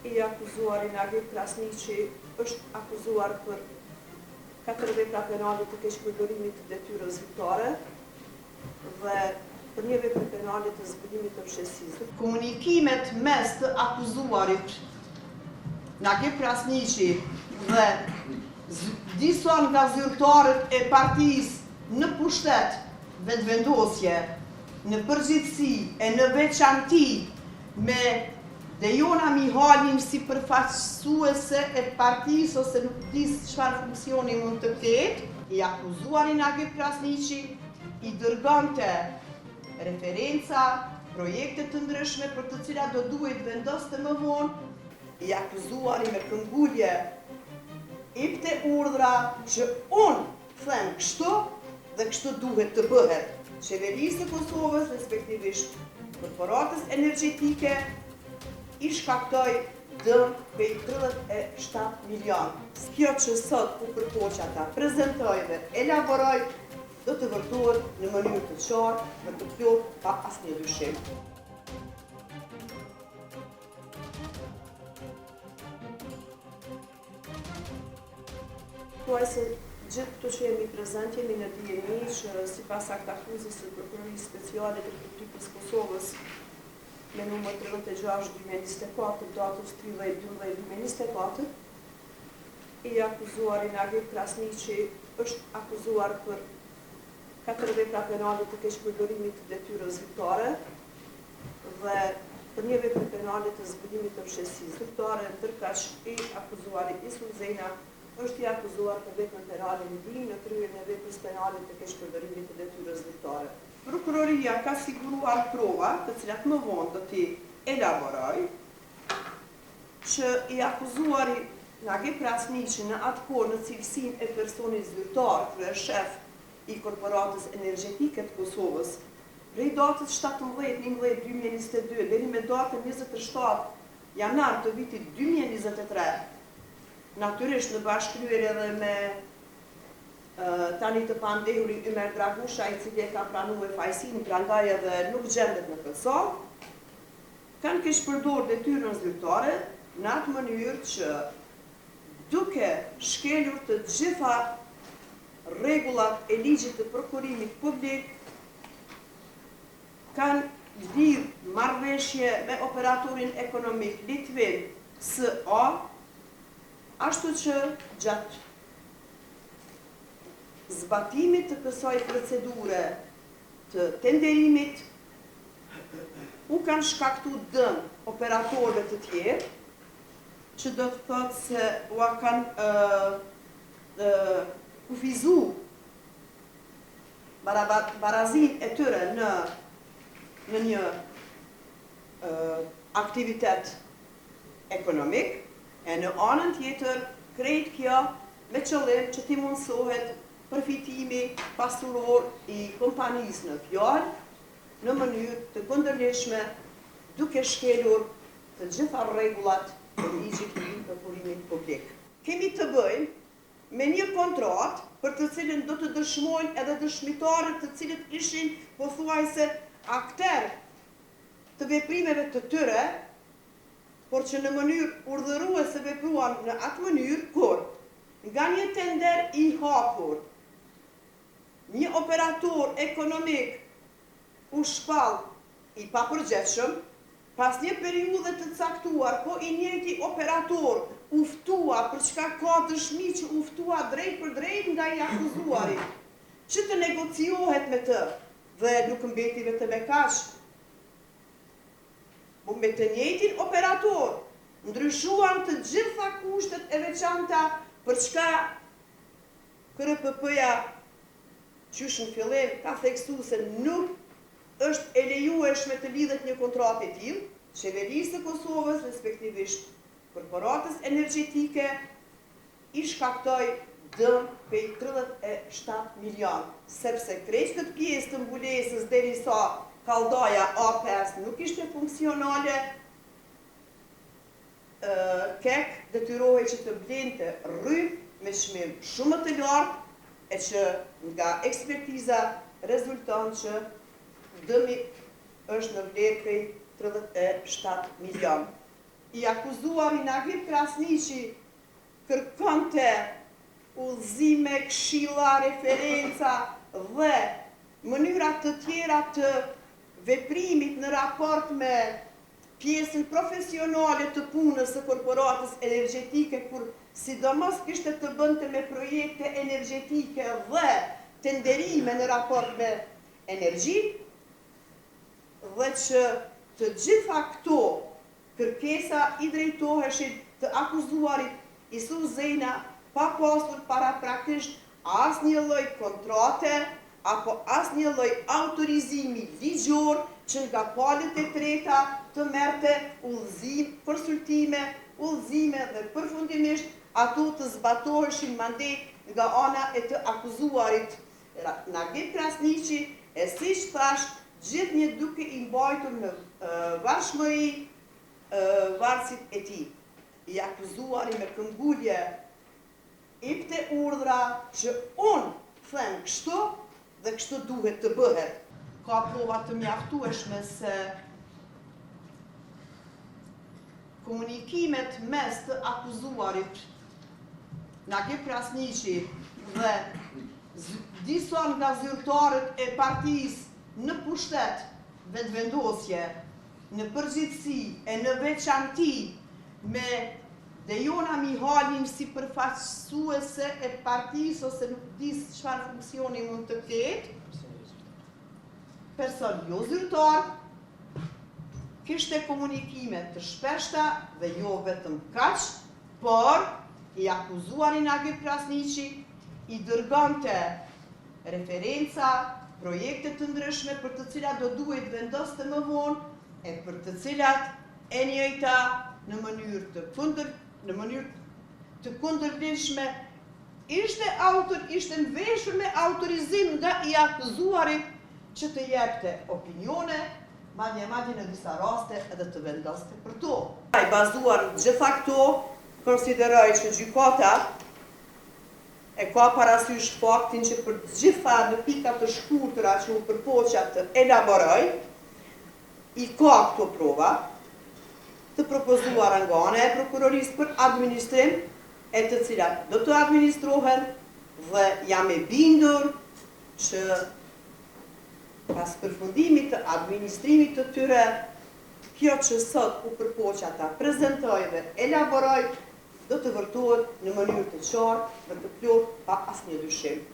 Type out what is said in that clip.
I akuzuari Nagib Krasniqi është akuzuar për 4 vepra penale të keqpërdorimit të detyrës zyrtare dhe për një vepër penale të zbulimit të fshehësisë. Komunikimet mes të akuzuarit Nagib Krasniqi dhe disa nga zyrtarët e partisë në pushtet vetëvendosje, në përgjithësi e në veçanti me Dejona Mihalin si përfaqësuese e partisë ose nuk di çfarë funksioni mund të ketë, i akuzuari Nagib Krasniqi i dërgonte referenca, projekte të ndryshme për të cilat do duhet vendoste më vonë, i akuzuari me këmbgulje jepte urdhra që unë them kështu dhe kështu duhet të bëhet. Qeverisë së Kosovës, respektivisht korporatës energjetike, i shkaktoi dëm prej 37 milion. Kjo që sot u përpoqa ta prezentoj dhe elaboroj, do të vërtohet në mënyrë të qartë dhe të plotë pa asnjë dyshim. Thuaj se gjithë këto që jemi prezent, jemi në dijeni që sipas aktakuzës së Prokurorisë Speciale të Republikës Kosovës me numër 36/2024, datës 30/12/2024, i akuzuari Nagib Krasniqi është akuzuar për 4 vepra penale të keqpërdorimit të detyrës zyrtare dhe për një vepër penale të zbulimit të fshehësisë zyrtare, ndërkaq i akuzuari Isul Zena është i akuzuar për veprën penale ndihmë në kryerjen e veprës penale të keqpërdorimit të detyrës zyrtare. Prokuroria ka siguruar prova, të cilat më vonë do t'i elaboroj, që i akuzuari Nagib Krasniqi në atë kohë në cilësinë e personit zyrtar, kryeshef i korporatës energjetike të Kosovës, prej datës 17/11/2022 deri me datën 27 janar të vitit 2023, natyrisht në bashkëkryerje edhe me tani të pandehurin Ymer Dragusha, i cili e ka pranuar fajësinë, prandaj edhe nuk gjendet në këtë salë, kanë keqpërdorur detyrën zyrtare në atë mënyrë që duke shkelur të gjitha rregullat e ligjit të prokurimit publik, kanë lidhur marrëveshje me operatorin ekonomik Litvin S.A., ashtu që gjatë zbatimit të kësaj procedure të tenderimit u kanë shkaktuar dëm operatorëve të tjerë, që do të thotë se u kanë kufizuar barazin e tyre në një aktivitet ekonomik, e në anën tjetër krejt kjo me qëllim që t'i mundsohet përfitimi pasuror i kompanisë në fjalë në mënyrë të kundërligjshme, duke shkelur të gjitha rregullat e ligjit të prokurimit publik. Kemi të bëjmë me një kontratë për të cilën do të dëshmojnë edhe dëshmitarët të cilët ishin pothuajse aktorë të veprimeve të tyre, por që në mënyrë urdhëruese vepruan në atë mënyrë kur nga një tender i hapur, një operator ekonomik u shpall i papërgjegjshëm, pas një periudhe të caktuar, po i njëjti operator u ftua për çka ka dëshmi që u ftua drejt për drejt nga i akuzuari, që të negociohet me të, dhe nuk mbeti vetëm me kaq, po me të njëjtin operator ndryshuan të gjitha kushtet e veçanta për çka KRPP-ja qysh në fillim ka theksuar se nuk është e lejueshme të lidhet një kontratë e tillë, qeverisë së Kosovës, respektivisht korporatës energjetike, i shkaktoi dëm prej 37 milion, sepse krejt këtë pjesë të mbulesës derisa kalldaja A5 nuk ishte funksionale, KEK detyrohej që të blente rrymë me çmim shumë të lartë, e që nga ekspertiza rezulton që dëmi është në vlerë prej 37 milion. I akuzuari Nagip Krasniqi kërkonte udhëzime, këshilla, referenca dhe mënyra të tjera të veprimit në raport me pjesën profesionale të punës së korporatës energjetike, kur sidomos kishte të bënte me projekte energjetike dhe tenderime në raport me energji, dhe që të gjitha këto kërkesa i drejtoheshin të akuzuarit Isus Zena pa pasur paraprakisht asnjë lloj kontrate apo asnjë lloj autorizimi ligjor që nga palët e treta të merrte udhëzim, konsultime, udhëzime dhe përfundimisht ato të zbatoheshin mandej nga ana e të akuzuarit Nagip Krasniqi, e siç thash, gjithnjë duke i mbajtur në varfshmëri varësit e tij. I akuzuari me këmbgulje jepte urdhra që unë them kështu dhe kështu duhet të bëhet. Ka prova të mjaftueshme se komunikimet mes të akuzuarit Nagip Krasniqi dhe disa nga zyrtarët e partisë në pushtet vetëvendosje, në përgjithësi e në veçanti me Dejona Mihalin si përfaqësuese e partisë ose nuk di çfarë funksioni mund të ketë, person jo zyrtar, kishte komunikime të shpeshta dhe jo vetëm kaq, por i akuzuari Nagip Krasniqi i dërgonte referenca, projekte të ndryshme për të cilat do duhet vendoste më vonë e për të cilat e njëjta në mënyrë të kundërlidhshme ishte nveshur me autorizim nga i akuzuarit që të jepte opinione, madje në disa raste edhe të vendoste për to. I bazuar gjitha këto, konsideroj që gjykata e ka parasysh faktin që për gjitha në pika të shkurtëra që u përpoqa të elaboroj, i ka këto prova të propozuara nga ana e prokurorisë për administrim, e të cilat do të administrohen dhe jam e bindur që pas përfundimit të administrimit të tyre, kjo që sot u përpoqa ta prezentoj dhe elaboroj, do të vërtohet në mënyrë të qartë dhe të plotë pa asnjë dyshim.